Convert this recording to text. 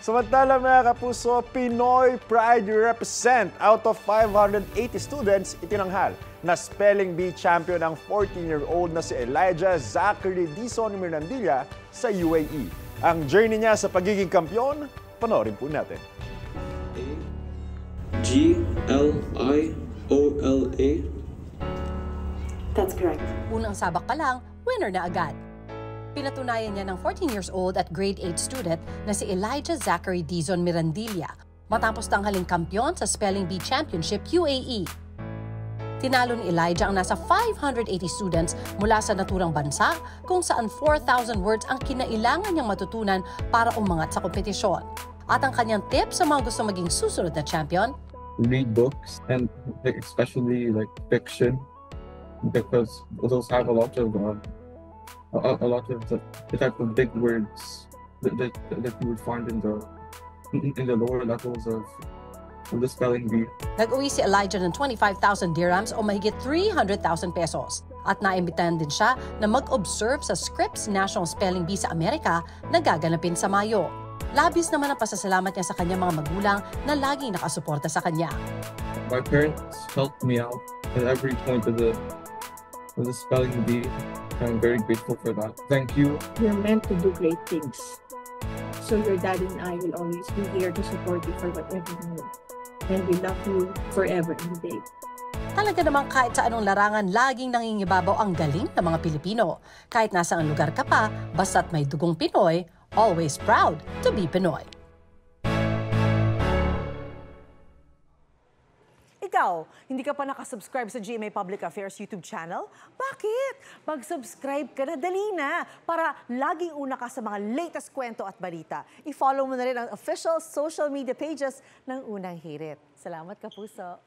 Samantala mga kapuso, Pinoy Pride represent. Out of 580 students, itinanghal na Spelling Bee champion ang 14-year-old na si Elijah Zachary Dizon Mirandilla sa UAE. Ang journey niya sa pagiging kampiyon, panoorin po natin. Gliola. That's correct. Unang sabak pa lang, winner na agad. Pinatunayan niya ng 14 years old at grade 8 student na si Elijah Zachary Dizon Mirandilla matapos tanghaling kampyon sa Spelling Bee Championship UAE. Tinalo ni Elijah ang nasa 580 students mula sa naturang bansa kung saan 4,000 words ang kinailangan niyang matutunan para umangat sa kompetisyon. At ang kanyang tip sa mga gusto maging susunod na champion? Read books and especially like fiction because those have a lot of the type of big words that you would find in the lower levels of the spelling bee. Nag-uwi si Elijah ng 25,000 dirhams o mahigit 300,000 pesos. At naimbitahan din siya na mag-observe sa Scripps National Spelling Bee sa Amerika na gaganapin sa Mayo. Labis naman ang pasasalamat niya sa kanyang mga magulang na laging nakasuporta sa kanya. My parents helped me out at every point of the spelling bee. I'm very grateful for that. Thank you. You're meant to do great things. So your dad and I will always be here to support you for whatever you need. And we love you forever and a day. Talaga namang kahit sa anong larangan, laging nangingibabaw ang galing ng mga Pilipino. Kahit nasa ang lugar ka pa, basta't may dugong Pinoy, always proud to be Pinoy. Ikaw, hindi ka pa nakasubscribe sa GMA Public Affairs YouTube channel? Bakit? Mag-subscribe ka na, dali na, para laging una ka sa mga latest kwento at balita. I-follow mo na rin ang official social media pages ng Unang Hirit. Salamat, Kapuso.